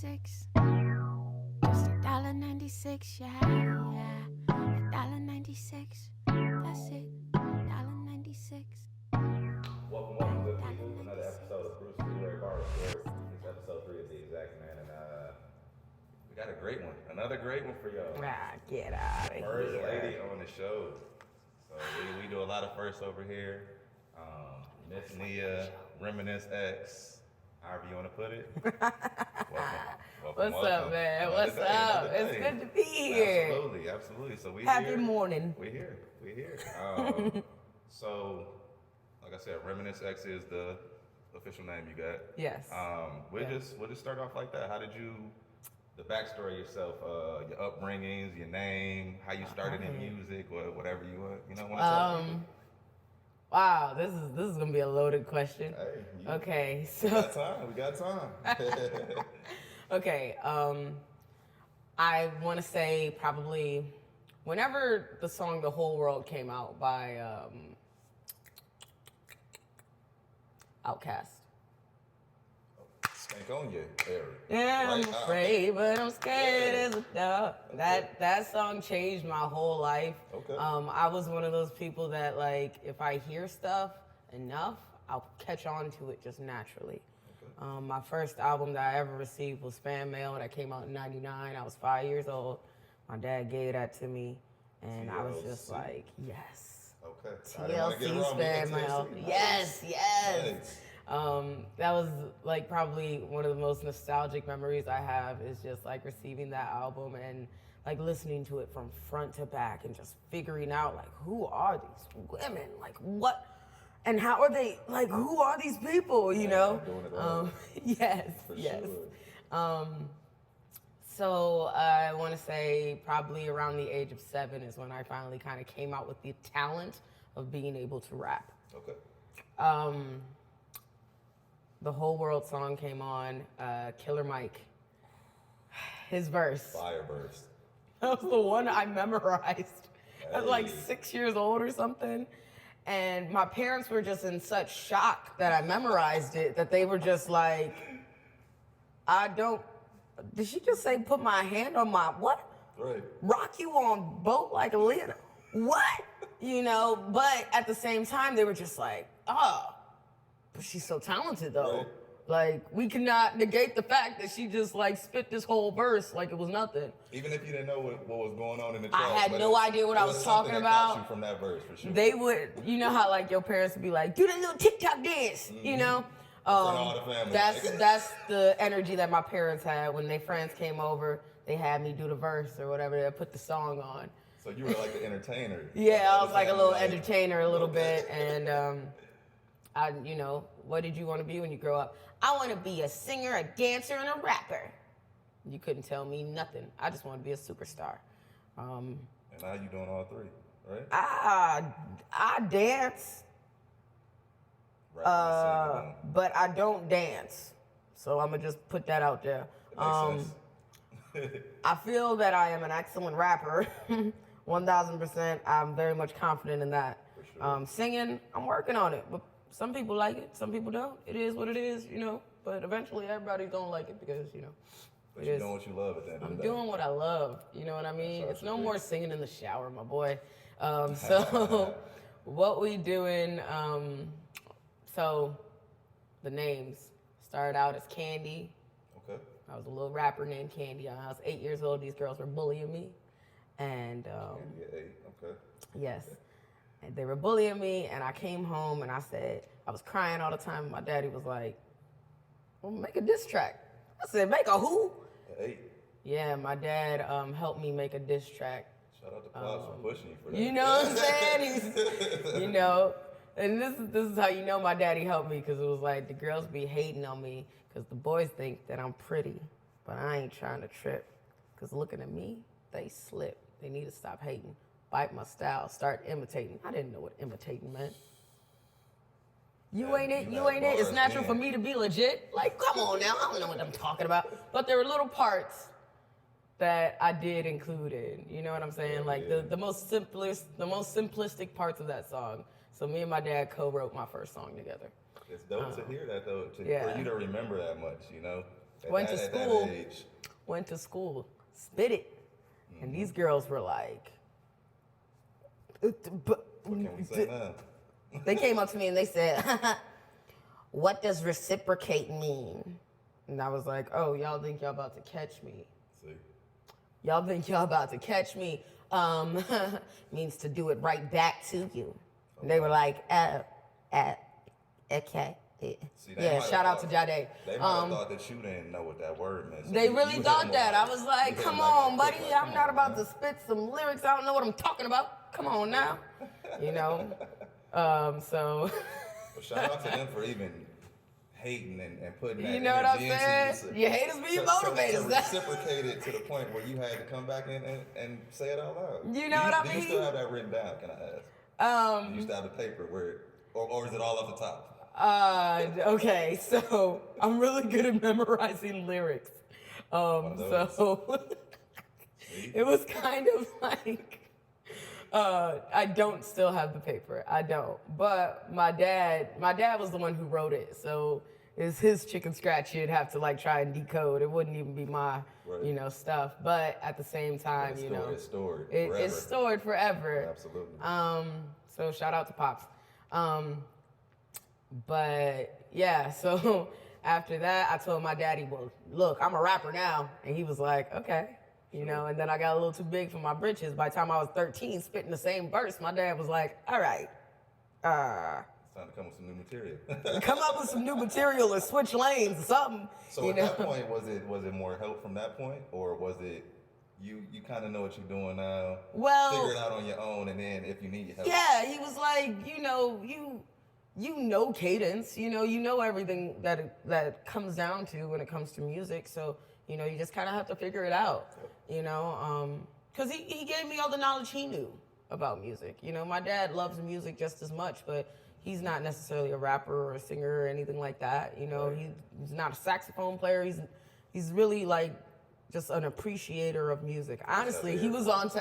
$1.96. Just $1.96, yeah. $1.96. That's it. $1.96. Welcome, good people. Another episode of Bruce Leroy Bar Report. It's episode 3 of The Exact Man, and we got a great one. Another great one for y'all. Get out of here. First lady on the show. So we do a lot of firsts over here. Miss Nia, Reminisce X, however you want to put it. Welcome. What's up, man? What's up? It's good to be here. Absolutely. So we Happy here. morning. We're here. So, like I said, Reminisce X is the official name you got. Yes. We'll just start off like that. How did you, the backstory of yourself, your upbringings, your name, how you started in music, or whatever you want to tell people? Wow, this is gonna be a loaded question. Hey, okay, so we got time. okay, I want to say probably whenever the song "The Whole World" came out by Outcast. Stank on you, Harry. Yeah, I'm afraid, but I'm scared as a dog. That song changed my whole life. Okay. I was one of those people that, like, if I hear stuff enough, I'll catch on to it just naturally. Okay. My first album that I ever received was Fan Mail. That came out in '99. I was 5 years old. My dad gave that to me, and TLC. I was just like, yes. Okay. TLC's Fan Mail. Yes. Nice. That was like probably one of the most nostalgic memories I have is just like receiving that album and like listening to it from front to back and just figuring out like who are these women, like what and how are they, like who are these people, you know? Doing it all. Yes. Sure. So I want to say probably around the age of 7 is when I finally kind of came out with the talent of being able to rap. Okay. The Whole World song came on, Killer Mike, his verse. Fire burst. That was the one I memorized. I was like 6 years old or something. And my parents were just in such shock that I memorized it that they were just like, did she just say put my hand on my, what? Right. Rock you on boat like a Leonard? What? You know, but at the same time, they were just like, oh. But she's so talented, though. Right. Like, we cannot negate the fact that she just, like, spit this whole verse like it was nothing. Even if you didn't know what was going on in the track. I had no idea what I was talking about. You from that verse, for sure. They would, you know how, like, your parents would be like, do that little TikTok dance, you know? all the family. That's the energy that my parents had when their friends came over. They had me do the verse or whatever. They put the song on. So you were like the entertainer. Yeah, I was like a little entertainer a little bit, and what did you want to be when you grow up? I want to be a singer, a dancer, and a rapper. You couldn't tell me nothing. I just want to be a superstar. And now you doing all three, right? I dance, but I don't dance. So I'm gonna just put that out there. Makes sense. I feel that I am an excellent rapper, 1,000%. I'm very much confident in that. For sure. Singing, I'm working on it, but some people like it, some people don't. It is what it is, you know. But eventually, everybody don't like it because, you know. But you're doing what you love at the end of the day. I'm doing what I love, you know what I mean? It's no more singing in the shower, my boy. What we doing, so the names started out as Candy. Okay. I was a little rapper named Candy. I was 8 years old. These girls were bullying me. And Candy at 8, okay. yes. And they were bullying me, and I came home, and I said, I was crying all the time. My daddy was like, well, make a diss track. I said, make a who? At 8. Yeah, my dad helped me make a diss track. Shout out to Pops for pushing you for that. You know what I'm saying? You know, and this is how you know my daddy helped me, because it was like the girls be hating on me because the boys think that I'm pretty, but I ain't trying to trip, because looking at me, they slip. They need to stop hating. Bite my style, start imitating. I didn't know what imitating meant. You ain't it. It's natural for me to be legit. Like, come on now, I don't know what I'm talking about. But there were little parts that I did include in. You know what I'm saying? Like the most simplistic parts of that song. So me and my dad co-wrote my first song together. It's dope to hear that though, for you to remember that much, you know? Went to school. At that age. Went to school. Spit it. And these girls were like, What can we say now? they came up to me and they said, what does reciprocate mean? And I was like, oh, y'all think y'all about to catch me. See? Y'all think y'all about to catch me. Means to do it right back to you. And they were like, okay. See, Yeah, shout out to Jade. They might have thought that you didn't know what that word meant. So They really you thought hit that. them I was like, you come hit them on, like, buddy. come I'm not on, about man. to spit some lyrics. I don't know what I'm talking about. Come on now. You know? So. Well, shout out to them for even hating and putting that You know what I'm energy saying? into Your haters be your motivators. To reciprocate it to the point where you had to come back and say it out loud. You know what I Do mean? you still have that written down, can I ask? Do you still have the paper or is it all off the top? Okay, so I'm really good at memorizing lyrics. So it was kind of like, I don't still have the paper. I don't. But my dad was the one who wrote it. So it's his chicken scratch you'd have to like try and decode. It wouldn't even be my, Right. stuff. But at the same time, It's stored forever. it's stored forever. Absolutely. So shout out to Pops. But yeah, so after that, I told my daddy, well, look, I'm a rapper now. And he was like, okay. And then I got a little too big for my britches. By the time I was 13, spitting the same verse, my dad was like, all right, It's time to come with some new material. come up with some new material or switch lanes or something. So at that point, was it more help from that point, or was it you kind of know what you're doing now? Well, figure it out on your own, and then if you need help. Yeah, he was like, you know cadence, you know everything that comes down to when it comes to music. So you just kind of have to figure it out, because he gave me all the knowledge he knew about music. My dad loves music just as much, but he's not necessarily a rapper or a singer or anything like that. He's not a saxophone player. He's really like just an appreciator of music. Honestly, he was on to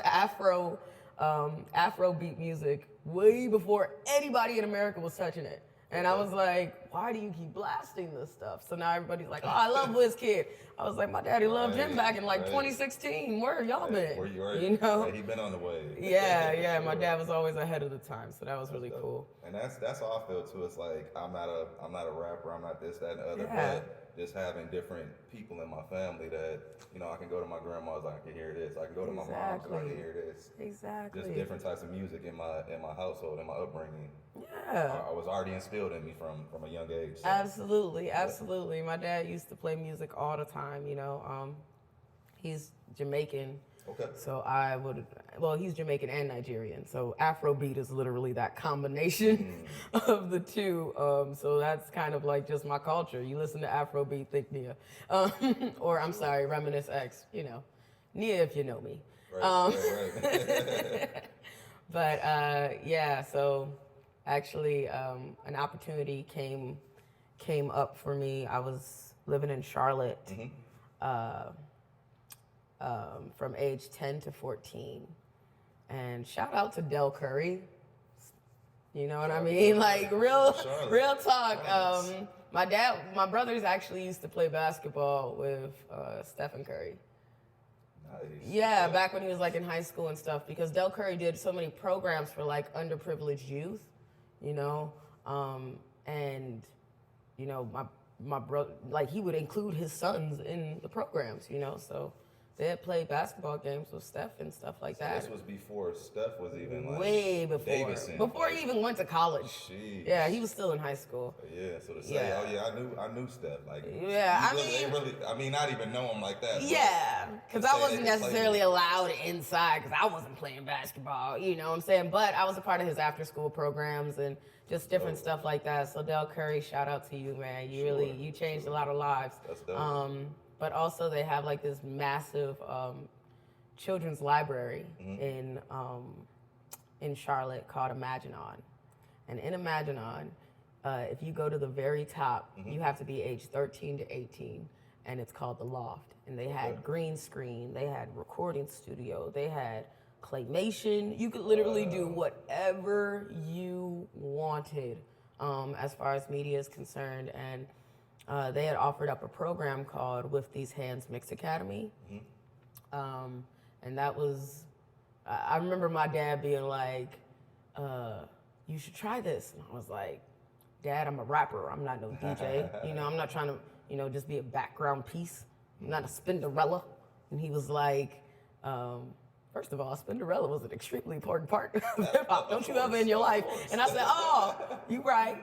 Afrobeat music way before anybody in America was touching it. And I was like, why do you keep blasting this stuff? So now everybody's like, oh, I love WizKid. I was like, my daddy loved him back in like 2016. Where y'all been? Right, he been on the wave. Yeah, my dad was always ahead of the time, so that was really cool. And that's how I feel too. It's like I'm not a rapper, I'm not this, that, and the other, Yeah. but just having different people in my family that, I can go to my grandma's, I can hear this. I can go to my mom's, and I can hear this. Exactly. Just different types of music in my household, in my upbringing. Yeah. I was already instilled in me from a young age. So. Absolutely. My dad used to play music all the time, He's Jamaican. Okay. So he's Jamaican and Nigerian. So Afrobeat is literally that combination of the two. So that's kind of like just my culture. You listen to Afrobeat, think Nia. Or I'm sorry, Reminisce X, Nia if you know me. Right. But yeah, so actually an opportunity came up for me. I was living in Charlotte. From age 10 to 14. And shout out to Del Curry. You know what I mean? Like real talk. My brothers actually used to play basketball with Stephen Curry. Nice. Yeah, back when he was like in high school and stuff, because Del Curry did so many programs for like underprivileged youth, and my brother, like he would include his sons in the programs, so they'd play basketball games with Steph and stuff like that. This was before Steph was even like way before Davidson. Before he even went to college. Jeez. Yeah, he was still in high school. Yeah, so to say, oh yeah, I knew Steph. Like, yeah, I mean, not even know him like that. Yeah, because I wasn't necessarily allowed inside because I wasn't playing basketball. You know what I'm saying? But I was a part of his after-school programs and just different stuff like that. So Del Curry, shout out to you, man. You changed a lot of lives. That's dope. But also they have like this massive children's library in Charlotte called Imaginon. And in Imaginon, if you go to the very top, you have to be age 13 to 18, and it's called The Loft. And they had green screen, they had recording studio, they had claymation. You could literally do whatever you wanted as far as media is concerned. And they had offered up a program called With These Hands Mix Academy. And that was, I remember my dad being like, you should try this. And I was like, Dad, I'm a rapper. I'm not no DJ. I'm not trying to, just be a background piece. I'm not a Spinderella. And he was like, first of all, Spinderella was an extremely important part of hip hop. Don't you ever in your life? And I said, oh, you right.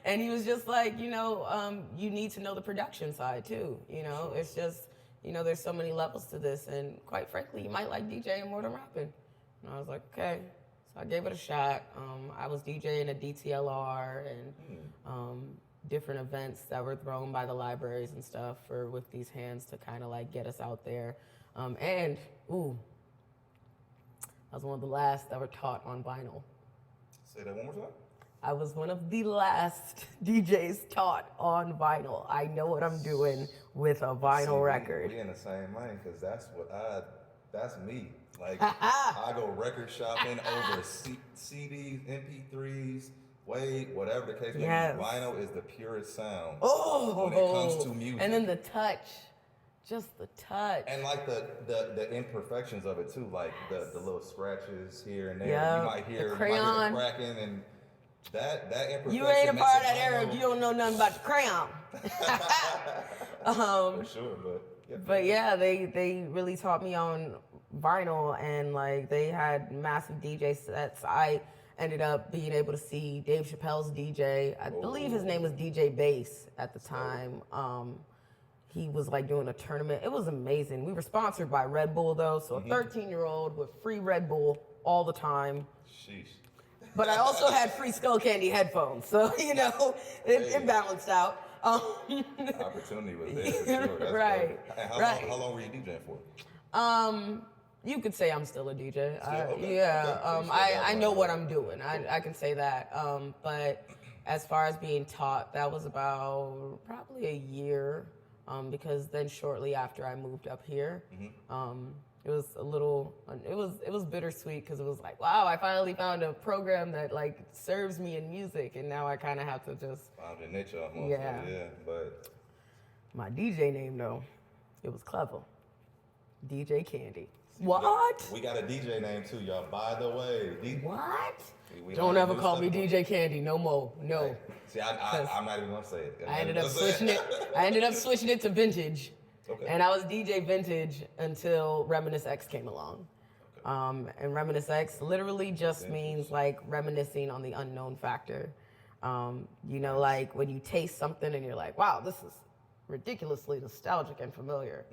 And he was just like, you need to know the production side too. It's just, there's so many levels to this. And quite frankly, you might like DJing more than rapping. And I was like, okay. So I gave it a shot. I was DJing at DTLR and different events that were thrown by the libraries and stuff for With These Hands to kind of like get us out there. I was one of the last that were taught on vinyl. Say that one more time. I was one of the last DJs taught on vinyl. I know what I'm doing with a vinyl record. We in the same lane, because that's me. Like, I go record shopping over CDs, MP3s, whatever the case may be. Vinyl is the purest sound when it comes to music. And then the touch. Just the touch. And like the imperfections of it too, like the little scratches here and there. You might hear the cracking, and that imperfection. You ain't a part of that era if you don't know nothing about the crayon. For sure, but yeah, they really taught me on vinyl, and like they had massive DJ sets. I ended up being able to see Dave Chappelle's DJ. I believe his name was DJ Bass at the time. He was like doing a tournament. It was amazing. We were sponsored by Red Bull though, so a 13-year-old with free Red Bull all the time. Sheesh. But I also had free Skull Candy headphones, so it balanced out. Opportunity was there for sure. That's right. How long were you DJing for? You could say I'm still a DJ. Okay. I know what I'm doing. I can say that. But as far as being taught, that was about probably a year. Because then shortly after I moved up here, it was it was bittersweet, because it was like, wow, I finally found a program that like serves me in music, and now I kind of have to just found a niche almost. Yeah. But my DJ name though, it was clever. DJ Candy. What? We got a DJ name too, y'all. By the way. What? Don't ever call me DJ Candy no more. No. Right. See, I'm not even gonna say it. I ended up switching it to Vintage. Okay. And I was DJ Vintage until Reminisce X came along. Okay. And Reminisce X literally just means like reminiscing on the unknown factor. Like when you taste something and you're like, wow, this is ridiculously nostalgic and familiar.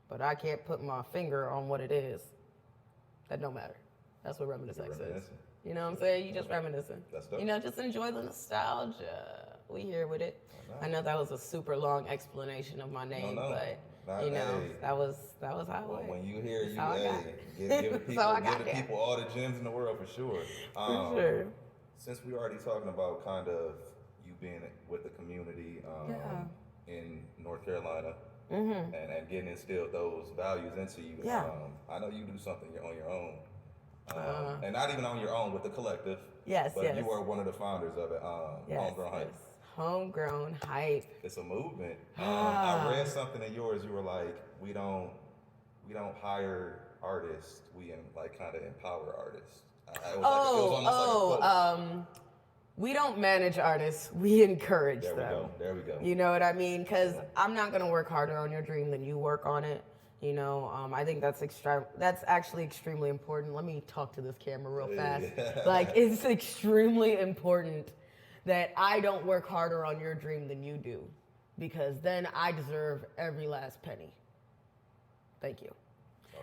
But I can't put my finger on what it is. That don't matter. That's what Reminisce X is. You know what I'm saying? You just reminiscing. That's dope. Just enjoy the nostalgia. We here with it. I know that was a super long explanation of my name, but that was how it went. When you hear give the people all the gems in the world for sure. For sure. Since we already talking about kind of you being with the community in North Carolina, and getting instilled those values into you. I know you do something on your own. And not even on your own, with the collective. Yes, but you are one of the founders of it, Homegrown Hype. Homegrown Hype. It's a movement. I read something of yours. You were like, we don't hire artists. We kind of empower artists. We don't manage artists. We encourage them. There we go. You know what I mean? Because I'm not gonna work harder on your dream than you work on it. I think that's actually extremely important. Let me talk to this camera real fast. It's extremely important that I don't work harder on your dream than you do, because then I deserve every last penny. Thank you.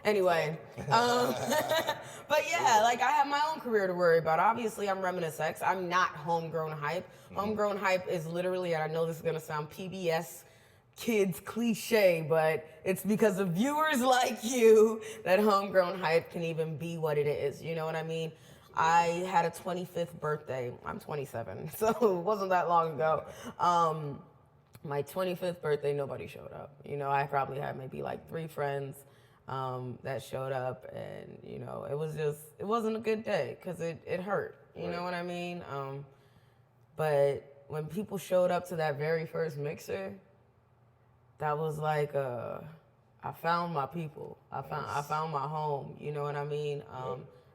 Anyway, but yeah, I have my own career to worry about. Obviously, I'm Reminisce X. I'm not Homegrown Hype. Homegrown Hype is literally, and I know this is gonna sound PBS kids cliche, but it's because of viewers like you that Homegrown Hype can even be what it is. You know what I mean? I had a 25th birthday. I'm 27, so it wasn't that long ago. My 25th birthday, nobody showed up. I probably had maybe 3 friends that showed up, and it wasn't a good day, because it hurt. You know what I mean? But when people showed up to that very first mixer, that was like I found my people. I found my home. You know what I mean?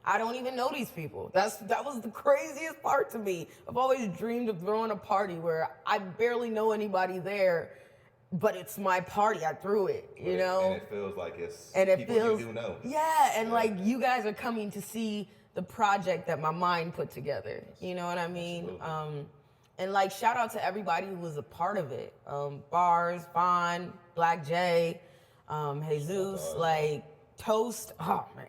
I don't even know these people. That was the craziest part to me. I've always dreamed of throwing a party where I barely know anybody there, but it's my party. I threw it, you know? And it feels like it's people you do know. Yeah, and like you guys are coming to see the project that my mind put together. You know what I mean? And like shout out to everybody who was a part of it. Bars, Vaughn, Black J, Jesus, like Toast. Oh man,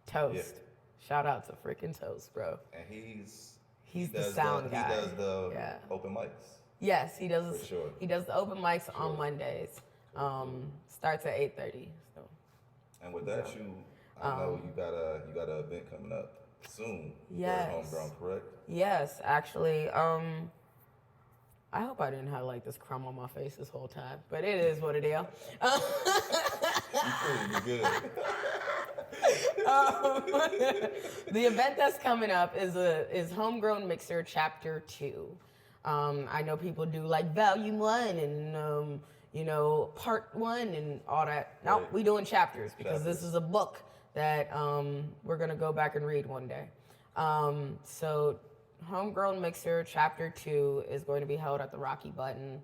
Toast. Yeah. Shout out to freaking Toast, bro. And he's the sound guy. He does the open mics. Yes, he does. For sure. He does the open mics on Mondays. Starts at 8:30. So. And with that, I know you got a event coming up soon. Yes. For Homegrown, correct? Yes, actually. I hope I didn't have like this crumb on my face this whole time, but it is what it is. You're good. The event that's coming up is Homegrown Mixer Chapter 2. I know people do like Volume 1 and Part 1 and all that. No, we doing chapters because this is a book that we're gonna go back and read one day. So Homegrown Mixer Chapter 2 is going to be held at the Rocky Button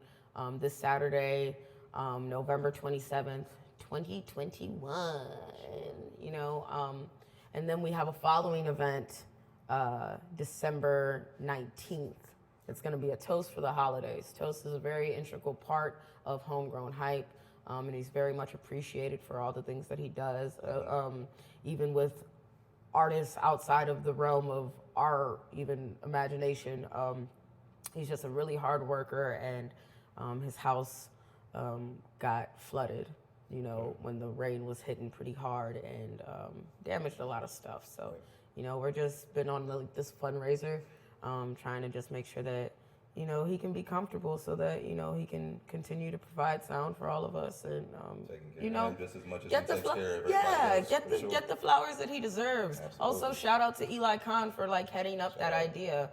this Saturday, November 27th, 2021. And then we have a following event, December 19th. It's going to be a toast for the holidays. Toast is a very integral part of Homegrown Hype, and he's very much appreciated for all the things that he does, even with artists outside of the realm of our even imagination. He's just a really hard worker, and his house got flooded, when the rain was hitting pretty hard and damaged a lot of stuff. So, we're just been on this fundraiser, trying to just make sure that, he can be comfortable so that, he can continue to provide sound for all of us and, just as much as he takes care of everybody else, get the flowers that he deserves. Absolutely. Also, shout out to Eli Khan for like heading up that idea.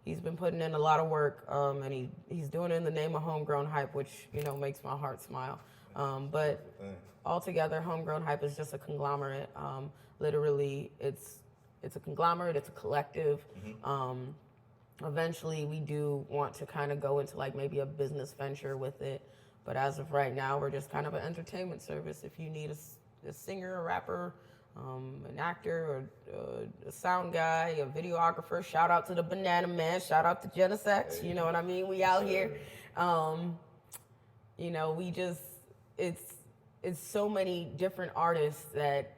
He's been putting in a lot of work, and he's doing it in the name of Homegrown Hype, which, makes my heart smile. But altogether, Homegrown Hype is just a conglomerate. Literally, it's a conglomerate, it's a collective. Eventually, we do want to kind of go into like maybe a business venture with it. But as of right now, we're just kind of an entertainment service. If you need a singer, a rapper, an actor, or a sound guy, a videographer, shout out to the Banana Man, shout out to Reminisce X, you know what I mean? We out here. We just, it's so many different artists that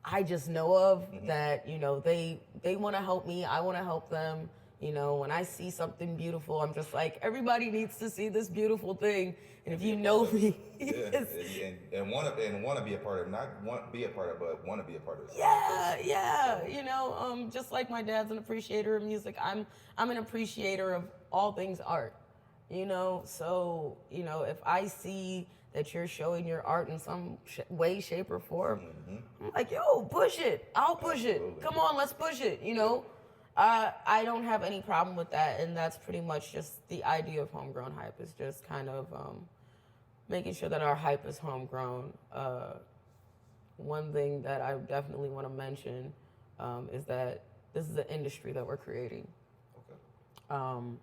I just know of that, they want to help me, I want to help them. When I see something beautiful, I'm just like, everybody needs to see this beautiful thing. And if you know me, and want to be a part of, not want be a part of, but want to be a part of. Yeah. Just like my dad's an appreciator of music, I'm an appreciator of all things art. So if I see that you're showing your art in some way, shape, or form, I'm like, yo, push it. I'll push it. Come on, let's push it. I don't have any problem with that, and that's pretty much just the idea of Homegrown Hype, is just kind of making sure that our hype is homegrown. One thing that I definitely want to mention is that this is an industry that we're creating. Okay.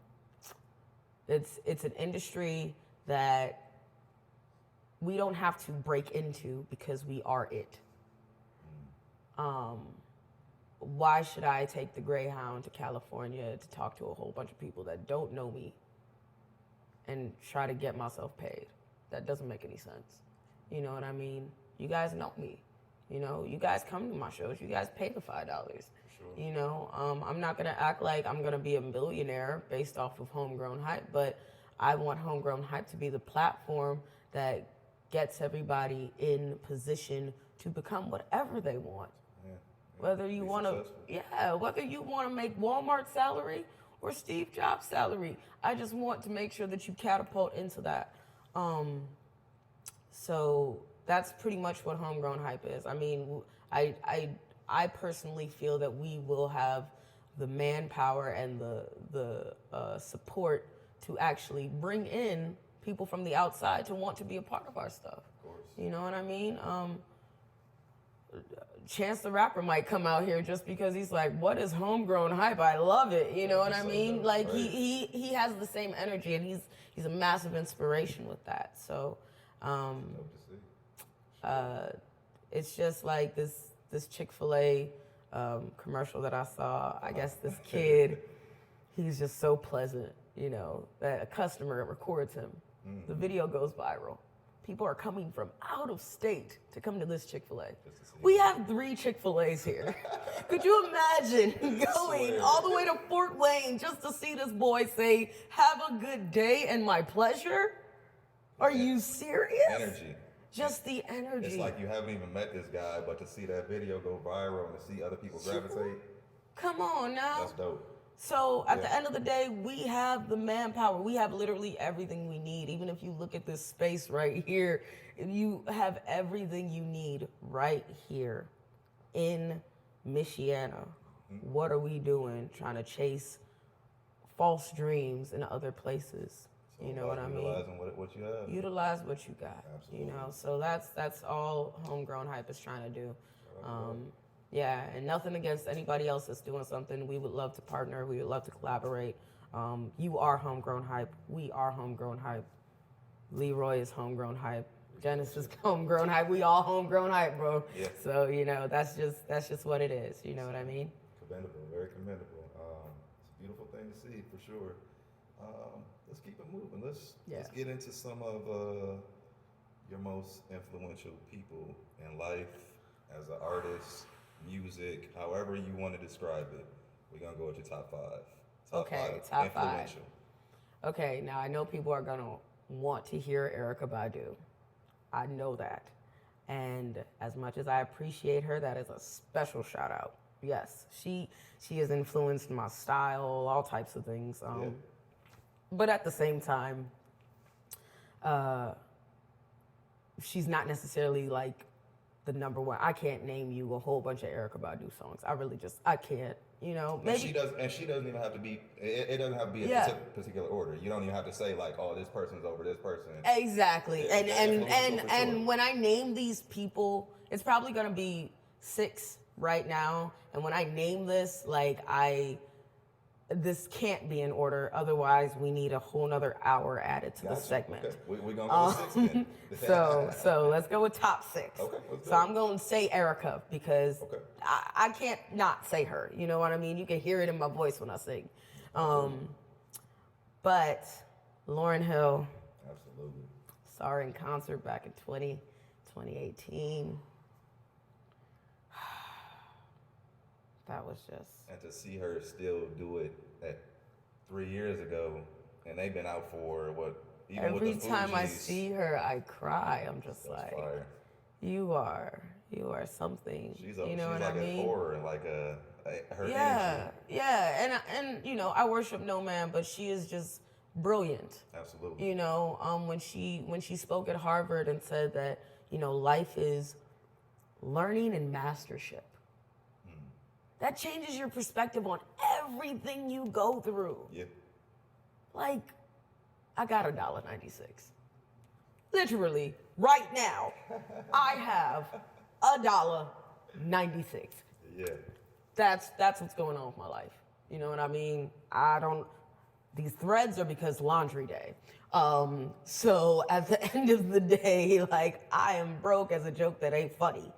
It's an industry that we don't have to break into because we are it. Why should I take the Greyhound to California to talk to a whole bunch of people that don't know me and try to get myself paid? That doesn't make any sense. You know what I mean? You guys know me. You guys come to my shows. You guys pay the $5. Sure. I'm not gonna act like I'm gonna be a millionaire based off of Homegrown Hype, but I want Homegrown Hype to be the platform that gets everybody in position to become whatever they want. Whether you want to make Walmart salary or Steve Jobs salary, I just want to make sure that you catapult into that. So that's pretty much what Homegrown Hype is. I mean, I personally feel that we will have the manpower and the support to actually bring in people from the outside to want to be a part of our stuff. Of course. You know what I mean? Chance the Rapper might come out here just because he's like, what is homegrown hype? I love it. You know what I mean? Like right. he has the same energy, and he's a massive inspiration with that. So it's just like this Chick-fil-A commercial that I saw. I guess this kid, he's just so pleasant, you know, that a customer records him. The video goes viral. People are coming from out of state to come to this Chick-fil-A. We have 3 Chick-fil-A's here. Could you imagine going all the way to Fort Wayne just to see this boy say, "Have a good day and my pleasure"? Are you serious? Energy. Just the energy. It's like you haven't even met this guy, but to see that video go viral and to see other people gravitate. Come on now. That's dope. So at the end of the day, we have the manpower. We have literally everything we need. Even if you look at this space right here, you have everything you need right here in Michiana. What are we doing? Trying to chase false dreams in other places. So You know what I mean? Utilizing what you have. Utilize what you got. Absolutely. You know, so that's all homegrown hype is trying to do. Yeah, and nothing against anybody else that's doing something. We would love to partner. We would love to collaborate. You are homegrown hype. We are homegrown hype. Leroy is homegrown hype. Genesis homegrown hype. We all homegrown hype, bro. Yeah. So you know that's just what it is. You know what I mean? Commendable, very commendable. It's a beautiful thing to see for sure. Let's keep it moving. Let's get into some of your most influential people in life as an artist, music, however you want to describe it. We're gonna go with your top 5. Top 5 influential. Okay, now I know people are gonna want to hear Erykah Badu. I know that. And as much as I appreciate her, that is a special shout out. Yes, she has influenced my style, all types of things. But at the same time, she's not necessarily like the number one. I can't name you a whole bunch of Erykah Badu songs. I can't. You know, maybe she doesn't even have to be. It doesn't have to be a particular order. You don't even have to say like, oh, this person's over this person. Exactly. And when I name these people, it's probably gonna be 6 right now. And when I name this, like this can't be in order. Otherwise, we need a whole nother hour added to the segment. Okay. We're gonna go with 6 then. So let's go with top 6. Okay. So I'm going to say Erykah because I can't not say her. You know what I mean? You can hear it in my voice when I sing. But Lauryn Hill. Absolutely. Saw her in concert back in 2018. That was just. And to see her still do it at 3 years ago, and they've been out for what? Even Every with the time I Fugees, see her, I cry. I'm just like, fire. you are something. She's you know she's what like I mean? a horror, like her energy. Yeah, and you know, I worship no man, but she is just brilliant. Absolutely. You know, when she spoke at Harvard and said that, you know, life is learning and mastership. That changes your perspective on everything you go through. Yeah. Like, I got $1.96. Literally, right now, I have $1.96. Yeah. That's what's going on with my life. You know what I mean? These threads are because laundry day. So at the end of the day, like, I am broke as a joke that ain't funny.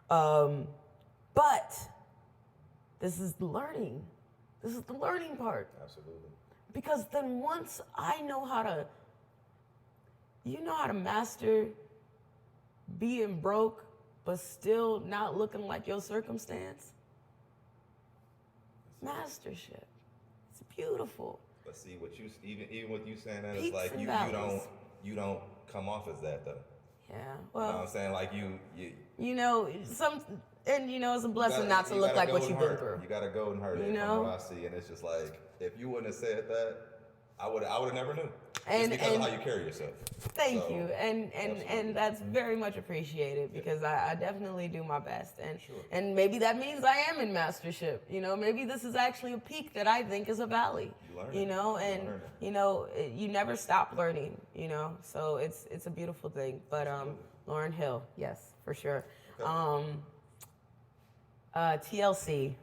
But this is the learning. This is the learning part. Absolutely. Because then once I know how to, master being broke, but still not looking like your circumstance. Mastership. It's beautiful. But see, what you even with you saying that, Peaks it's like and you don't come off as that though. Yeah. Well, you know what Well, I'm saying? Like it's a blessing not to look like what you've been through. You got a golden heart You from know? what I see, and it's just like if you wouldn't have said that, I would have never knew. And it's because of how you carry yourself. Thank you, and that's very much appreciated because I definitely do my best, and maybe that means I am in mastership. You know, maybe this is actually a peak that I think is a valley. You know, and you know, you never stop learning. You know, so it's a beautiful thing. But Lauryn Hill, yes, for sure. Okay. TLC.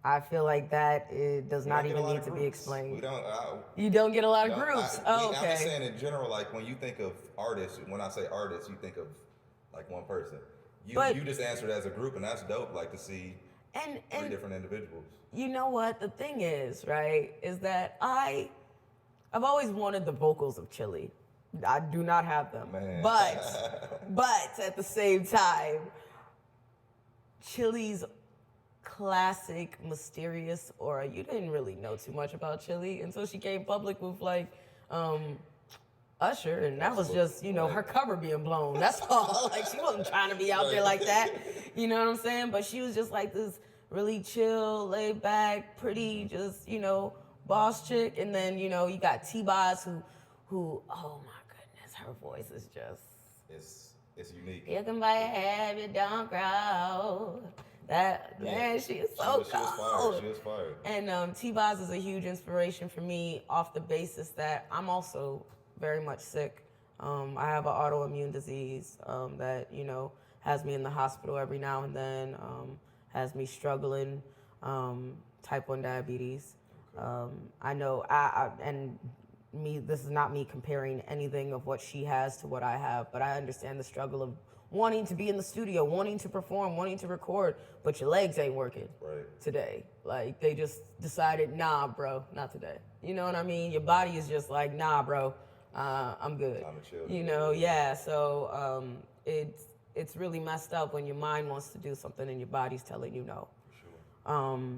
I feel like that it does not even need to be explained. You don't get a lot of groups. Okay. I'm just saying in general, like when you think of artists, when I say artists, you think of like one person. You just answered as a group, and that's dope. Like to see three different individuals. You know what the thing is, right? Is that I've always wanted the vocals of Chili. I do not have them, but at the same time, Chili's classic mysterious aura. You didn't really know too much about Chili until she came public with like Usher, and that was just, you know, her cover being blown. That's all. Like she wasn't trying to be out there like that. You know what I'm saying? But she was just like this really chill, laid back, pretty, just, you know, boss chick. And then, you know, you got T-Boz who oh my goodness, her voice is just it's unique. You can buy a habit, don't grow. That man, she is so cold. She was fired. And T-Boz is a huge inspiration for me off the basis that I'm also very much sick. I have an autoimmune disease that, you know, has me in the hospital every now and then, has me struggling, type 1 diabetes. Okay. I know, this is not me comparing anything of what she has to what I have, but I understand the struggle of wanting to be in the studio, wanting to perform, wanting to record, but your legs ain't working today. Like, they just decided, nah, bro, not today. You know what I mean? Your body is just like, nah, bro, I'm good. I'm a chill. You know, yeah, so it's really messed up when your mind wants to do something and your body's telling you no. For sure.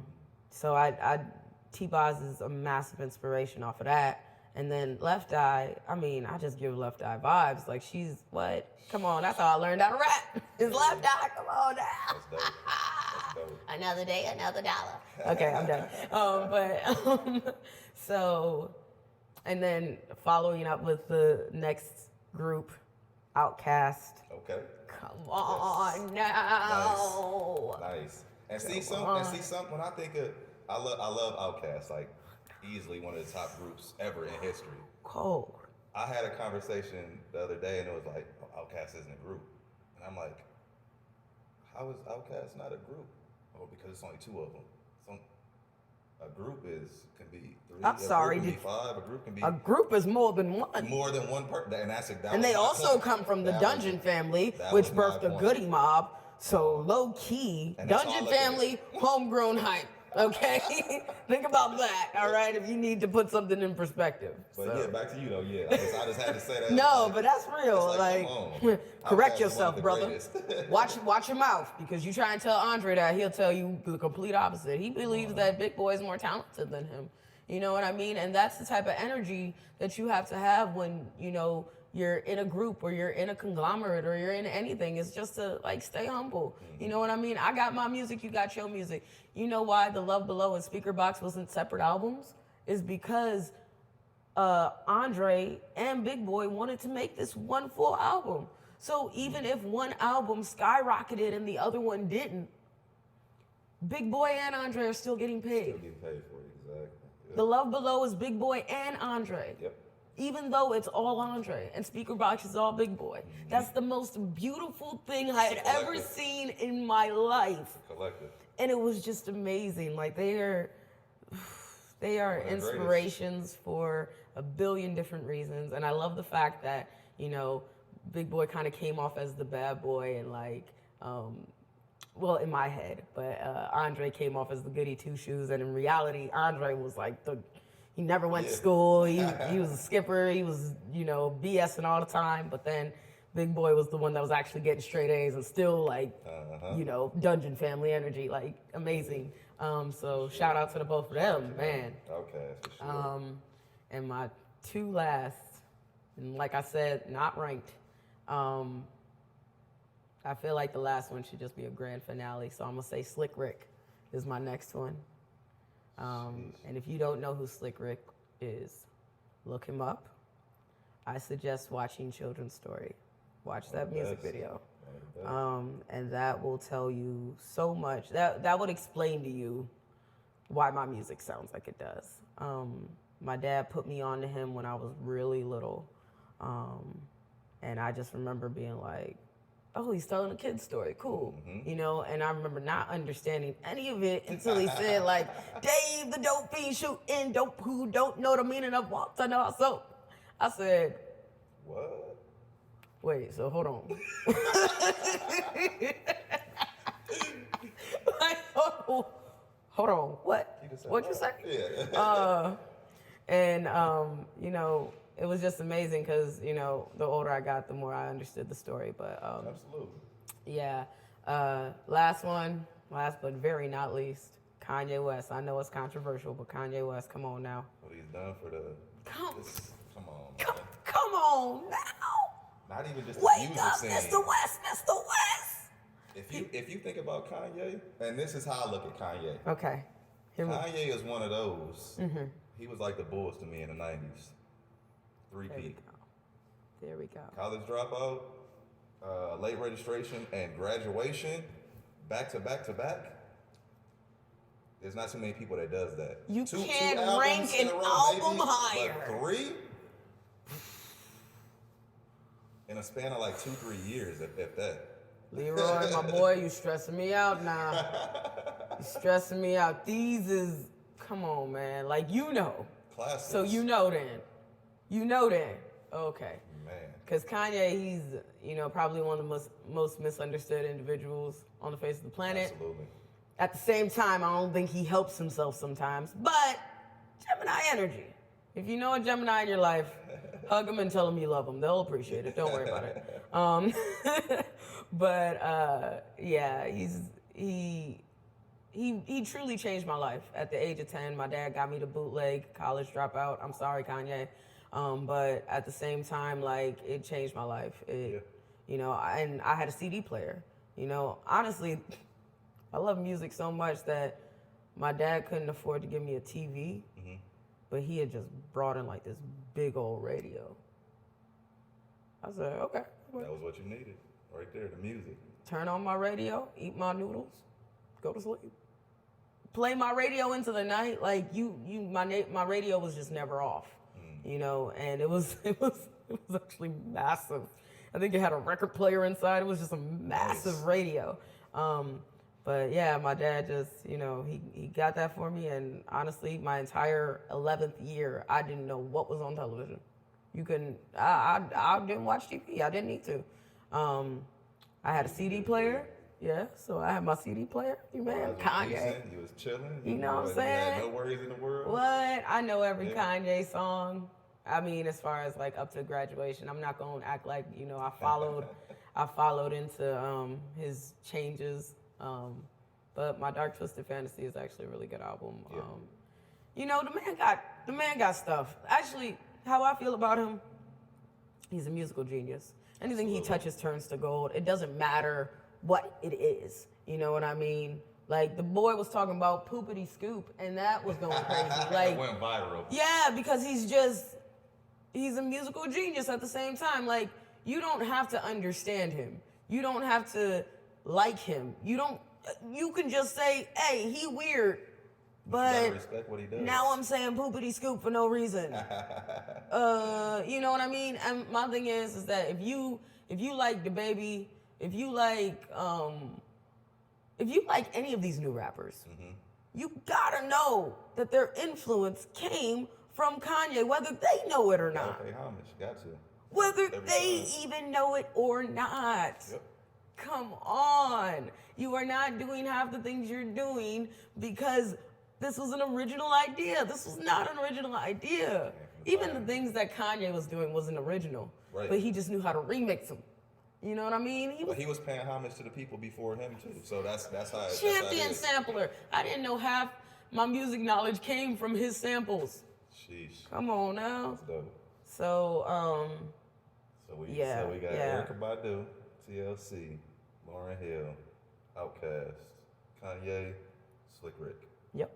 So T-Boz is a massive inspiration off of that. And then Left Eye, I mean, I just give Left Eye vibes. Like, she's what? Come on, that's how I learned how to rap. It's Left Eye, come on now. That's dope. Another day, another dollar. Okay, I'm done. So, and then following up with the next group, Outcast. Okay. Come on now. Nice. And see something. When I think of, I love Outcast. Like, easily one of the top groups ever in history. Cold. I had a conversation the other day, and it was like, Outcast isn't a group. And I'm like, how is Outcast not a group? Oh, because it's only two of them. A group can be three. I'm sorry. A group can be five. A group can be. A group is more than one. More than one person. And they also come from the Dungeon family, which birthed the Goody Mob. So low key, Dungeon family, homegrown hype. Okay, think about that. All right, if you need to put something in perspective. But yeah, back to you though. Yeah, I just had to say that. No, but that's real. Like correct yourself, brother. Watch your mouth, because you try and tell Andre that, he'll tell you the complete opposite. He believes that Big Boy is more talented than him. You know what I mean? And that's the type of energy that you have to have when, you know, you're in a group or you're in a conglomerate or you're in anything. It's just to like stay humble. You know what I mean? I got my music, you got your music. You know why the Love Below and Speaker Box wasn't separate albums? Is because Andre and Big Boy wanted to make this one full album. So even if one album skyrocketed and the other one didn't, Big Boy and Andre are still getting paid. Still getting paid for it, exactly. Yep. The Love Below is Big Boy and Andre. Yep. Even though it's all Andre and Speaker Box is all Big Boy. That's the most beautiful thing I had ever seen in my life. Collective. And it was just amazing. Like they are inspirations for a billion different reasons. And I love the fact that, you know, Big Boy kind of came off as the bad boy and like, well, in my head, but Andre came off as the goody two shoes. And in reality, Andre was like he never went to school. He was a skipper. He was, you know, BSing all the time. But then Big Boy was the one that was actually getting straight A's and still like, you know, Dungeon family energy, like amazing. So shout out to the both of them, man. Okay, for sure. And my two last, and like I said, not ranked. I feel like the last one should just be a grand finale. So I'm gonna say Slick Rick is my next one. And if you don't know who Slick Rick is, look him up. I suggest watching Children's Story. Watch that music video. And that will tell you so much. That would explain to you why my music sounds like it does. My dad put me on to him when I was really little. And I just remember being like, oh, he's telling a kid's story. Cool. You know, and I remember not understanding any of it until he said, like, Dave the dope fiend shooting dope who don't know the meaning of walks under our soap. I said, what? Wait, so hold on. Like, hold on. What? What'd you say? Yeah. You know, it was just amazing because, you know, the older I got, the more I understood the story. But Absolutely. yeah. Last but very not least, Kanye West. I know it's controversial, but Kanye West, come on now. What he's done for the... Come on, come, man. come on now. Not even just the Wake music up, scene. Mr. West, Mr. West. If you think about Kanye, and this is how I look at Kanye. Okay. Kanye is one of those. He was like the Bulls to me in the 90s. Three-peat. There we go. College dropout, late registration, and graduation, back to back to back. There's not too many people that does that. You two can't albums rank in an a row, album maybe, higher. But 3? In a span of like 2-3 years, if that. Leroy, my boy, you stressing me out now. You stressing me out. These is, come on, man. Like, you know. Classics. So you know then. You know then. Okay. Man. Because Kanye, he's, you know, probably one of the most misunderstood individuals on the face of the planet. Absolutely. At the same time, I don't think he helps himself sometimes. But Gemini energy. If you know a Gemini in your life, hug them and tell them you love them. They'll appreciate it. Don't worry about it. Yeah, he truly changed my life. At the age of 10, my dad got me to bootleg, college dropout. I'm sorry, Kanye. But at the same time, like, it changed my life. You know, and I had a CD player. You know, honestly, I love music so much that my dad couldn't afford to give me a TV, but he had just brought in like this big old radio. I said, okay. That was what you needed, right there, the music. Turn on my radio, eat my noodles, go to sleep. Play my radio into the night. Like my radio was just never off, you know, and it was actually massive. I think it had a record player inside. It was just a massive radio. But yeah, my dad just, you know, he got that for me. And honestly, my entire 11th year, I didn't know what was on television. I didn't watch TV. I didn't need to. I had a CD player. Yeah, so I had my CD player. You man, Kanye. You was chilling. You know what I'm saying? You had no worries in the world. What? I know every Kanye song. I mean, as far as like up to graduation, I'm not gonna act like, you know, I followed into his changes. But my Dark Twisted Fantasy is actually a really good album. Yeah. You know, the man got stuff. Actually, how I feel about him, he's a musical genius. Anything he touches turns to gold. It doesn't matter what it is. You know what I mean? Like, the boy was talking about Poopity Scoop, and that was going crazy. Like, it went viral. Yeah, because he's a musical genius at the same time. Like, you don't have to understand him. You don't have to like him. You can just say, hey, he weird, but respect what he does. Now I'm saying Poopity Scoop for no reason. You know what I mean? And my thing is that if you like DaBaby, if you like any of these new rappers, you gotta know that their influence came from Kanye, whether they know it or not. Pay homage, got to. Whether they even know it or not. Yep. Come on. You are not doing half the things you're doing because this was an original idea. This was not an original idea. Even the things that Kanye was doing wasn't original. Right. But he just knew how to remix them. You know what I mean? He was paying homage to the people before him too. So that's how it Champion is. sampler. I didn't know half my music knowledge came from his samples. Sheesh. Come on now. That's dope. So we got Erykah Badu, TLC, Lauryn Hill, Outcast, Kanye, Slick Rick. Yep.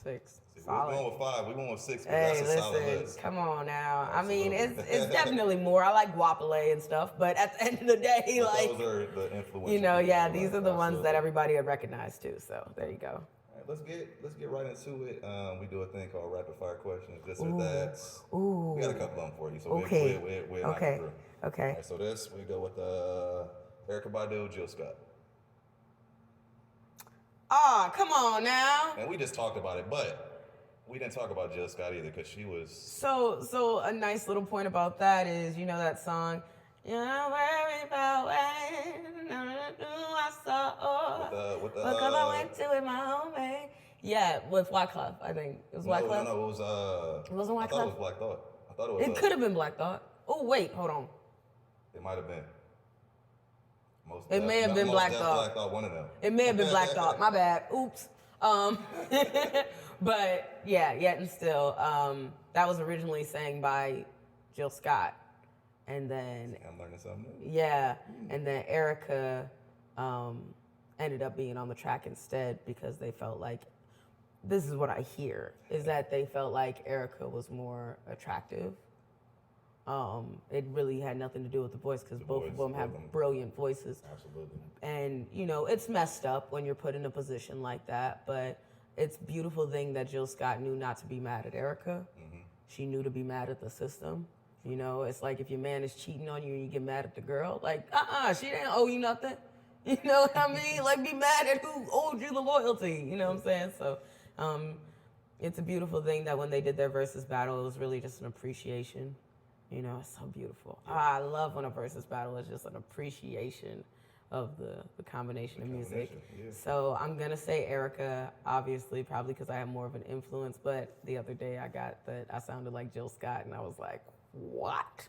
6. See, Solid. we're going with 5. We're going with 6 because Hey, that's a solid listen, list. come on now. Absolutely. I mean, it's definitely more. I like Wapale and stuff, but at the end of the day, But like, those are the influential you know, people, yeah, like, these are the ones absolutely. that everybody would recognize too. So there you go. All right, let's get right into it. We do a thing called rapid fire questions, this or that. Ooh. We got a couple of them for you, so Okay. we'll knock it through. Okay. All right, so this we go with Erykah Badu, Jill Scott. Oh, come on now. And we just talked about it, but we didn't talk about Jill Scott either because she was. So a nice little point about that is, you know that song, you're not worried about when I saw with the because I went to it my own way. Yeah, with Wyclef, I think. It was Wyclef? No, it was It wasn't I thought it was Wyclef? Black Thought. I thought it was. It could have been Black Thought. Oh wait, hold on. It might have been. It may have been Black Thought. Black Thought, one of them. It may have been Black Thought. My bad. Oops. But yeah, yet and still, that was originally sang by Jill Scott, and then I'm learning something new. yeah, and then Erykah ended up being on the track instead because they felt like, this is what I hear, is that they felt like Erykah was more attractive. It really had nothing to do with the voice because both of them have brilliant voices. Absolutely. And, you know, it's messed up when you're put in a position like that, but it's a beautiful thing that Jill Scott knew not to be mad at Erykah. Mm-hmm. She knew to be mad at the system. You know, it's like if your man is cheating on you and you get mad at the girl, like, she didn't owe you nothing. You know what I mean? Like, be mad at who owed you the loyalty. You know what I'm saying? So, it's a beautiful thing that when they did their versus battle, it was really just an appreciation. You know, it's so beautiful. Yeah. I love when a versus battle is just an appreciation of the combination of music. Yeah. So I'm going to say Erykah, obviously, probably because I have more of an influence. But the other day I got that I sounded like Jill Scott, and I was like, what?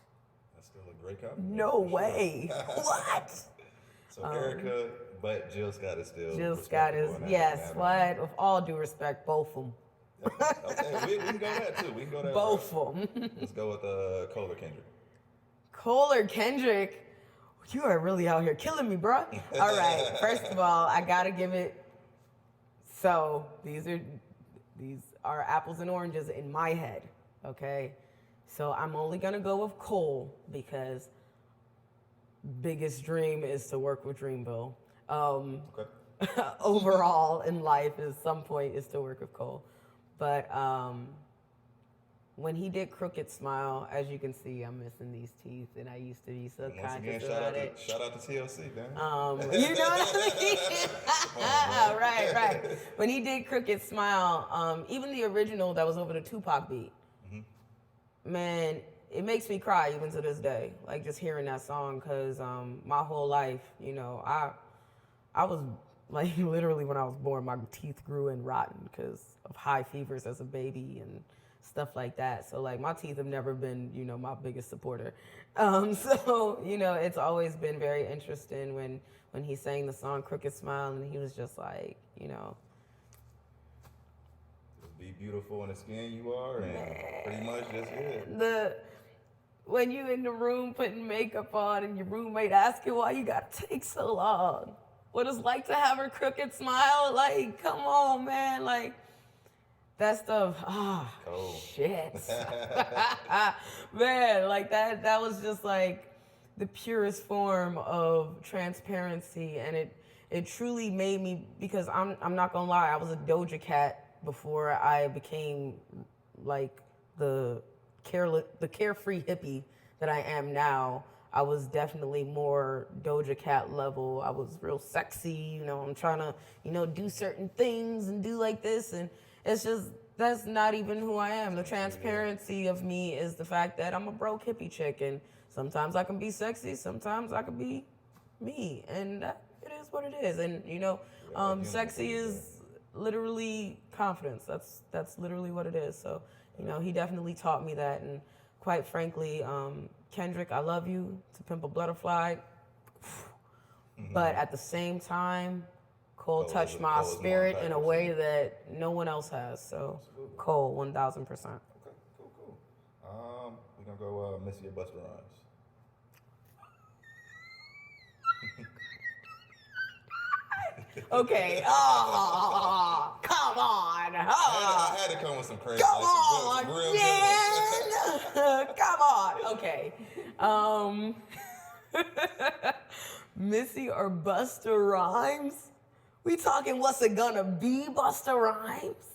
That's still a great compliment. No way. What? So Erykah, but Jill Scott is still. Jill Scott is, yes. What? With all due respect, both of them. Okay, we can go that too. We can go that. Both of them. Let's go with Cole or Kendrick. Cole or Kendrick? You are really out here killing me, bro. All right. First of all, I gotta give it. So these are apples and oranges in my head. Okay. So I'm only gonna go with Cole because biggest dream is to work with Dreamville. Okay. Overall in life, at some point, is to work with Cole. But when he did Crooked Smile, as you can see, I'm missing these teeth, and I used to be subconscious about it. Shout out to TLC, man. You know what I mean? Right. When he did Crooked Smile, even the original that was over the Tupac beat, man, it makes me cry even to this day. Like just hearing that song, because my whole life, you know, I was like literally when I was born, my teeth grew in rotten because of high fevers as a baby and stuff like that. So like my teeth have never been, you know, my biggest supporter. So, you know, it's always been very interesting when he sang the song Crooked Smile and he was just like, you know. Be beautiful in the skin you are and pretty much just it. When you in the room putting makeup on and your roommate asking why you gotta take so long. What it's like to have a crooked smile, like, come on, man, like, that stuff, shit. Man, like, that was just, like, the purest form of transparency, and it truly made me, because I'm not gonna lie, I was a Doja Cat before I became, like, the carefree hippie that I am now. I was definitely more Doja Cat level. I was real sexy, you know, I'm trying to, you know, do certain things and do like this. And it's just, that's not even who I am. The transparency of me is the fact that I'm a broke hippie chick. And sometimes I can be sexy, sometimes I can be me. And it is what it is. And, you know, sexy is literally confidence. That's literally what it is. So, you know, he definitely taught me that. And quite frankly, Kendrick, I love you. To Pimp a Butterfly. But at the same time, Cole touched my spirit in a way that no one else has. So, absolutely. Cole, 1,000%. Okay, cool. We're going to go Missy or Busta Rhymes. Okay. Oh, come on. Oh. I had to come with some crazy. Come like, some on, real good ones. man. Come on. Okay. Missy or Busta Rhymes? We talking what's it gonna be, Busta Rhymes?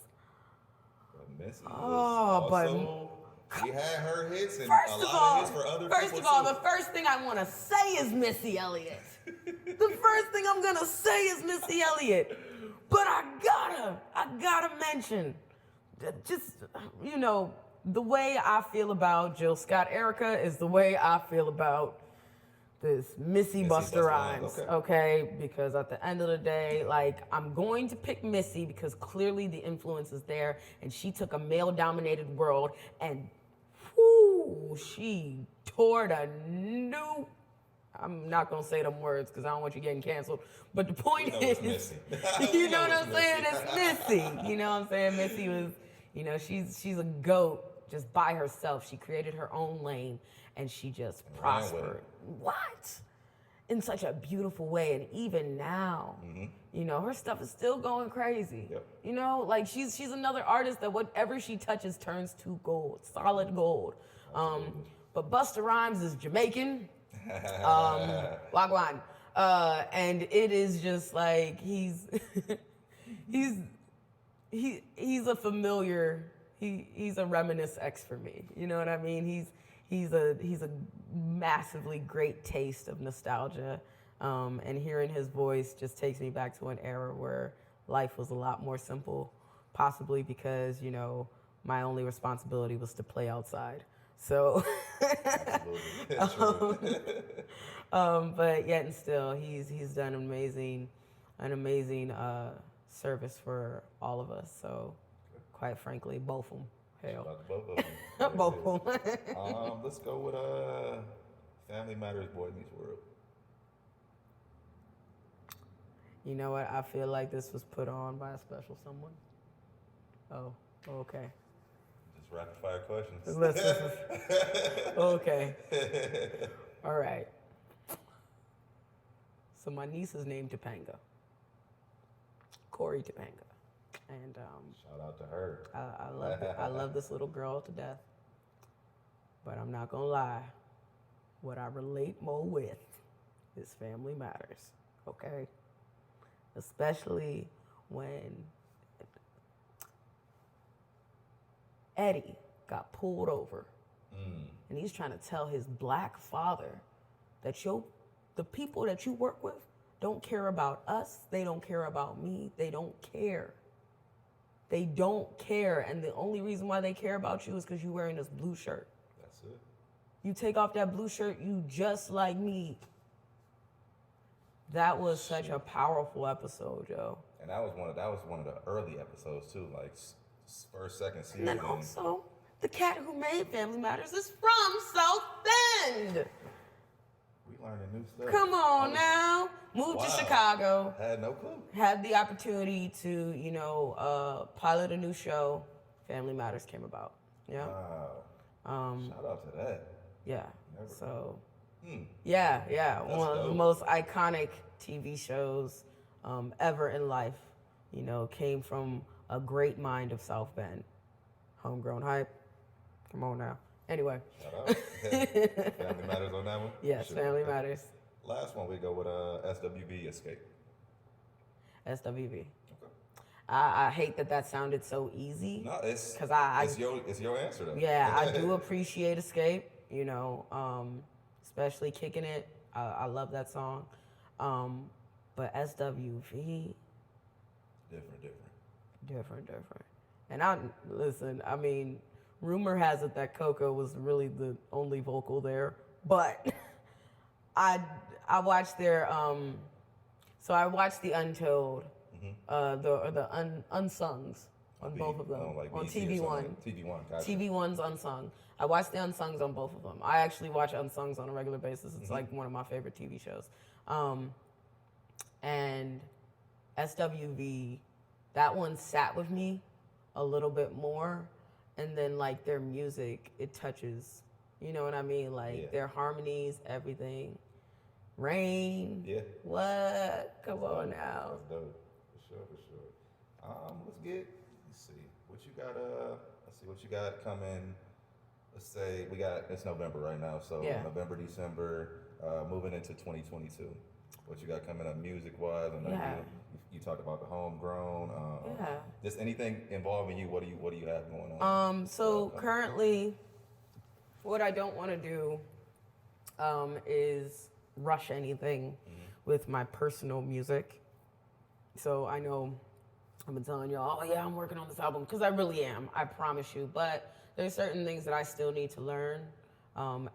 But Missy Oh, was also, she had her hits and First a of lot all, of hits for other first people of all, too. the first thing I want to say is Missy Elliott. The first thing I'm gonna say is Missy Elliott. But I gotta mention, just, you know, the way I feel about Jill Scott Erica is the way I feel about this Missy Busta Rhymes, okay? Because at the end of the day, like, I'm going to pick Missy because clearly the influence is there, and she took a male-dominated world and, whoo, she tore the new. I'm not gonna say them words because I don't want you getting canceled. But the point is, you know what I'm saying? It's Missy. You know what I'm saying? Missy was, you know, she's a goat just by herself. She created her own lane and she just prospered. What? In such a beautiful way. And even now, you know, her stuff is still going crazy. Yep. You know, like she's another artist that whatever she touches turns to gold, solid gold. But Busta Rhymes is Jamaican. Wagwan. And it is just like he's a familiar, he's a Reminisce X for me. You know what I mean? He's a massively great taste of nostalgia. And hearing his voice just takes me back to an era where life was a lot more simple, possibly because, you know, my only responsibility was to play outside. So, but yet and still, he's done an amazing service for all of us. So, quite frankly, both of them. Hell, both of them. both of them. Let's go with Family Matters, Boy Meets World. You know what? I feel like this was put on by a special someone. Oh, okay. Rapid fire questions. Okay. All right. So my niece is named Topanga. Corey Topanga. And shout out to her. I love this little girl to death. But I'm not gonna lie. What I relate more with is Family Matters. Okay? Especially when Eddie got pulled over, and he's trying to tell his black father that the people that you work with don't care about us, they don't care about me, they don't care. They don't care, and the only reason why they care about you is because you're wearing this blue shirt. That's it. You take off that blue shirt, you just like me. That was such a powerful episode, yo. And that was one of the early episodes too, like first, second season. And then also, the cat who made Family Matters is from South Bend. We learning new stuff. Come on now. Moved to Chicago. Had no clue. Had the opportunity to, you know, pilot a new show. Family Matters came about. Yeah. Wow. Shout out to that. Yeah. So, yeah. That's one of the dope. most iconic TV shows ever in life, you know, came from a great mind of South Bend. Homegrown hype. Come on now. Anyway. Shout out. Family Matters on that one? Yes, Family Matters. Last one we go with SWV, Escape. SWV. Okay. I hate that sounded so easy. No, it's your answer though. Yeah, I do appreciate Escape, you know, especially Kicking It. I love that song. But SWV. Different. And I mean, rumor has it that Coco was really the only vocal there, but I watched their so I watched the Untold, the Unsungs on both of them on TV1. TV1, gotcha. TV1's Unsung. I watch the Unsungs on both of them. I actually watch Unsungs on a regular basis. It's like one of my favorite TV shows. And SWV, that one sat with me a little bit more. And then like their music, it touches, you know what I mean? Like their harmonies, everything Rain. Yeah. What? Come on now. That's dope. For sure, for sure. Let's see what you got coming. Let's say it's November right now, so Yeah. November, December, moving into 2022. What you got coming up music wise? I know you talked about the homegrown. Just anything involving you. What do you have going on? So currently, what I don't want to do is rush anything with my personal music. So I know I've been telling y'all, oh yeah, I'm working on this album, because I really am, I promise you. But there's certain things that I still need to learn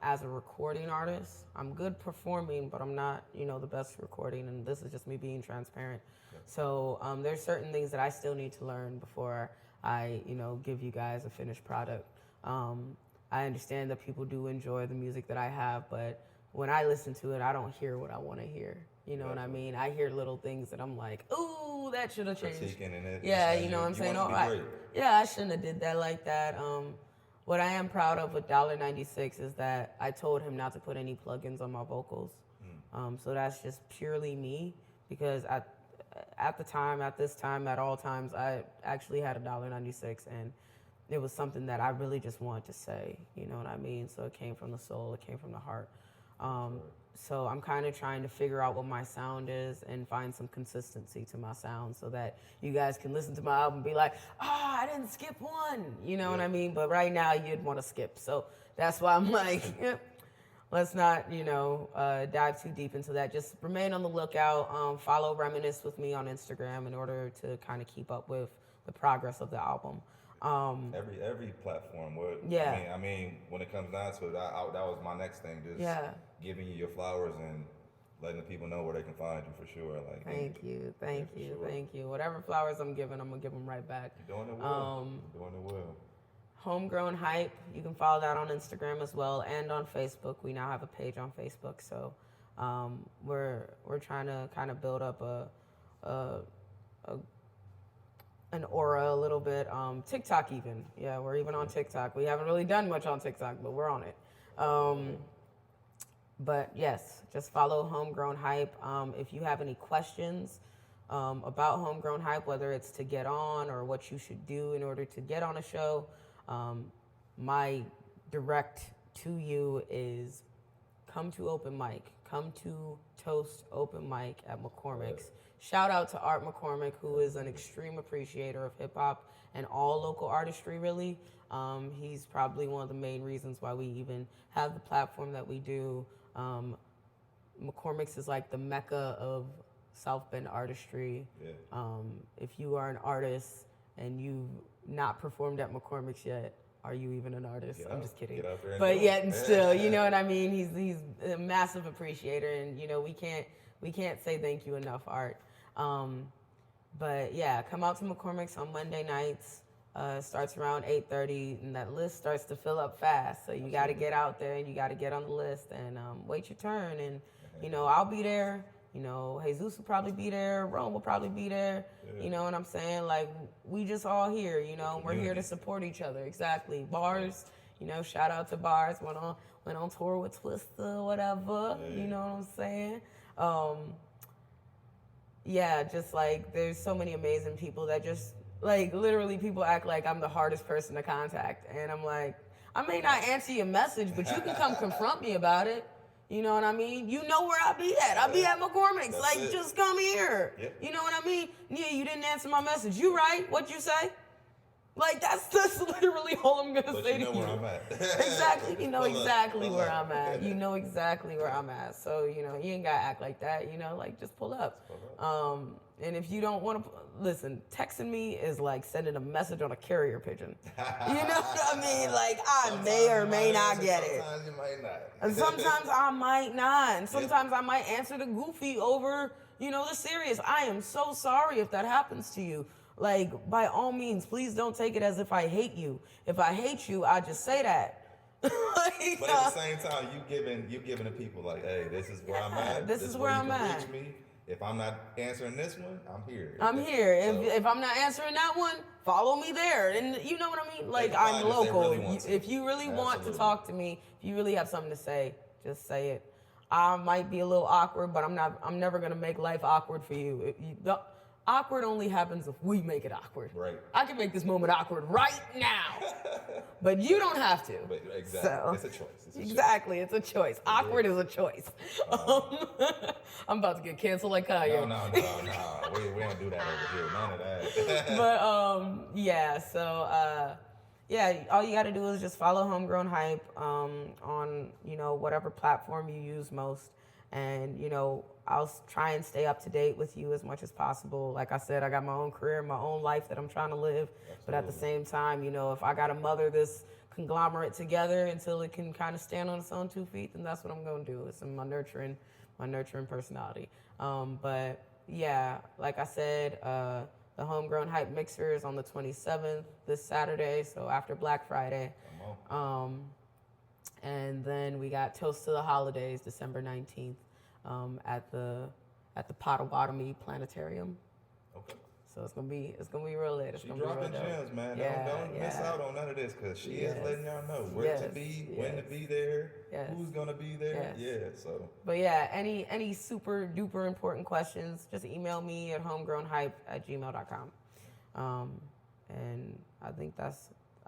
as a recording artist. I'm good performing, but I'm not, the best recording, and this is just me being transparent. Yeah. So there's certain things that I still need to learn before I, give you guys a finished product. I understand that people do enjoy the music that I have, but when I listen to it, I don't hear what I want to hear. You know what I mean? I hear little things that I'm like, ooh, that should have changed. Yeah, you know what I'm saying? I shouldn't have did that like that. What I am proud of with $1.96 is that I told him not to put any plugins on my vocals. So that's just purely me, because at all times, I actually had $1.96, and it was something that I really just wanted to say, you know what I mean? So it came from the soul, it came from the heart. So I'm kind of trying to figure out what my sound is and find some consistency to my sound, so that you guys can listen to my album and be like, I didn't skip one, you know what I mean? But right now you'd want to skip. So that's why I'm like, let's not, dive too deep into that. Just remain on the lookout. Follow Reminisce with me on Instagram in order to kind of keep up with the progress of the album. Every platform would. Yeah. I mean, when it comes down to it, that was my next thing. Just giving you your flowers and letting the people know where they can find you, for sure. Like, thank you. Whatever flowers I'm giving, I'm gonna give them right back. You're doing it well. You're doing it well. Homegrown Hype. You can follow that on Instagram as well, and on Facebook. We now have a page on Facebook, so we're trying to kind of build up an aura a little bit. TikTok even. Yeah, we're even on TikTok. We haven't really done much on TikTok, but we're on it. But yes, just follow Homegrown Hype. If you have any questions about Homegrown Hype, whether it's to get on or what you should do in order to get on a show, my direct to you is come to open mic. Come to Toast open mic at McCormick's. Shout out to Art McCormick, who is an extreme appreciator of hip hop and all local artistry, really. He's probably one of the main reasons why we even have the platform that we do. McCormick's is like the mecca of South Bend artistry. Yeah. If you are an artist and you've not performed at McCormick's yet, are you even an artist? I'm just kidding. But yet and still, you know what I mean? He's a massive appreciator, and we can't say thank you enough, Art. But yeah, come out to McCormick's on Monday nights. Starts around 8:30, and that list starts to fill up fast. So you got to get out there, and you got to get on the list and wait your turn. And I'll be there. Jesus will probably be there. Rome will probably be there. Yeah. You know what I'm saying? Like, we just all here. We're here to support each other. Exactly. Bars. Shout out to Bars. Went on tour with Twista, whatever. Yeah. You know what I'm saying? Yeah, just like there's so many amazing people that just. Like, literally, people act like I'm the hardest person to contact. And I'm like, I may not answer your message, but you can come confront me about it. You know what I mean? You know where I be at. I be at McCormick's. That's like, just come here. Yep. You know what I mean? Yeah, you didn't answer my message. You right. What'd you say? Like, that's literally all I'm going to say to you. You know where I'm at. Exactly. You know exactly where I'm at. You know exactly where I'm at. So, you ain't got to act like that. Like, just pull up. And if you don't want to, listen, texting me is like sending a message on a carrier pigeon. You know what I mean? Like, I may or may not get it. Sometimes you might not. And sometimes I might not. And sometimes I might answer the goofy over, the serious. I am so sorry if that happens to you. Like, by all means, please don't take it as if I hate you. If I hate you, I just say that. But at the same time, you giving the people like, hey, this is where I'm at. This is where I'm at. Reach me. If I'm not answering this one, I'm here. I'm here. So, if I'm not answering that one, follow me there. And you know what I mean? Like, I'm local. If you really want to talk to me, if you really have something to say, just say it. I might be a little awkward, but I'm never gonna make life awkward for you. The awkward only happens if we make it awkward. Right. I can make this moment awkward right now, but you don't have to. But exactly, So, it's a choice. Exactly, it's a choice. Awkward is a choice. I'm about to get canceled like Kanye. No. We don't do that over here. None of that. But yeah. So yeah, all you got to do is just follow Homegrown Hype on whatever platform you use most, and I'll try and stay up to date with you as much as possible. Like I said, I got my own career, my own life that I'm trying to live. Absolutely. But at the same time, if I got to mother this conglomerate together until it can kind of stand on its own 2 feet, then that's what I'm going to do. It's my nurturing personality. But yeah, like I said, the Homegrown Hype Mixer is on the 27th, this Saturday, so after Black Friday. And then we got Toast to the Holidays, December 19th, at the Potawatomi Planetarium. Okay. So it's gonna be real lit. It's gonna dropping be real gems, man. Don't miss out on none of this, because she is letting y'all know where to be, when to be there, who's gonna be there. Yeah. So. But yeah, any super duper important questions, just email me at homegrownhype@gmail.com. And I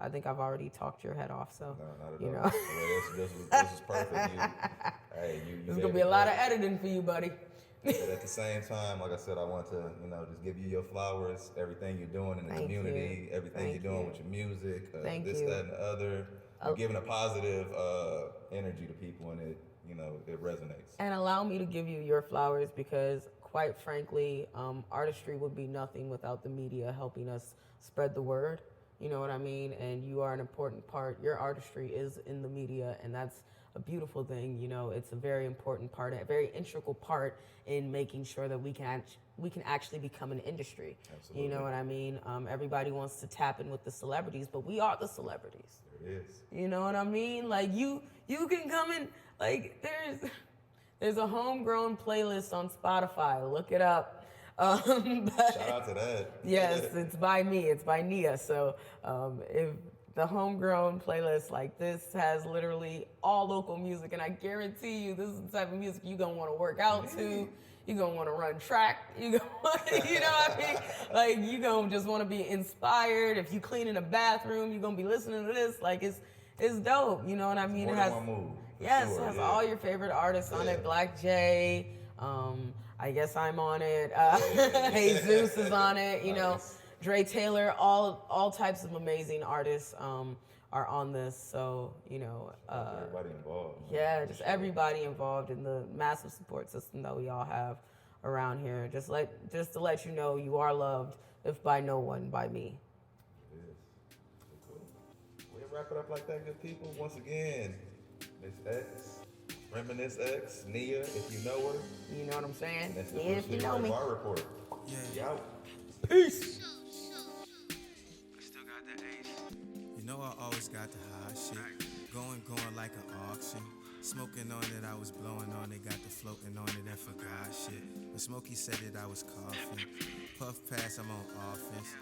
think I've already talked your head off. So no, not at all. Well, this is perfect. There's gonna be a lot of editing for you, buddy. But at the same time, like I said, I want to, just give you your flowers, everything you're doing in the community, everything you're doing with your music, that, and the other. You're giving a positive energy to people, and it resonates. And allow me to give you your flowers, because quite frankly, artistry would be nothing without the media helping us spread the word. You know what I mean? And you are an important part. Your artistry is in the media, and that's a beautiful thing. It's a very important part, a very integral part in making sure that we can actually become an industry. Absolutely. You know what I mean? Everybody wants to tap in with the celebrities, but we are the celebrities. There it is. You know what I mean? Like you can come in. Like there's a Homegrown playlist on Spotify. Look it up. Shout out to that. Yes, it's by me. It's by Nia. So if the Homegrown playlist like this has literally all local music, and I guarantee you this is the type of music you're going to want to work out to. You're going to want to run track. You know what I mean? Like, you're going to just want to be inspired. If you clean in a bathroom, you're going to be listening to this. Like, it's dope. You know what I mean? It has, one move, it has all your favorite artists on it. Black J, I guess I'm on it. Jesus is on it, Dre Taylor, all types of amazing artists are on this. So, everybody involved. Yeah, just everybody involved in the massive support system that we all have around here. Just to let you know, you are loved, if by no one, by me. It is. Cool. We'll wrap it up like that, good people. Once again, Miss X. Reminisce X, Nia, if you know her. You know what I'm saying? That's the if you know me. Bar report. Yeah. Out. Peace. I still got that ace. You know I always got the hot shit. Going like an auction. Smoking on it, I was blowing on it. Got the floating on it and forgot shit. When Smokey said it, I was coughing. Puff pass, I'm on offense.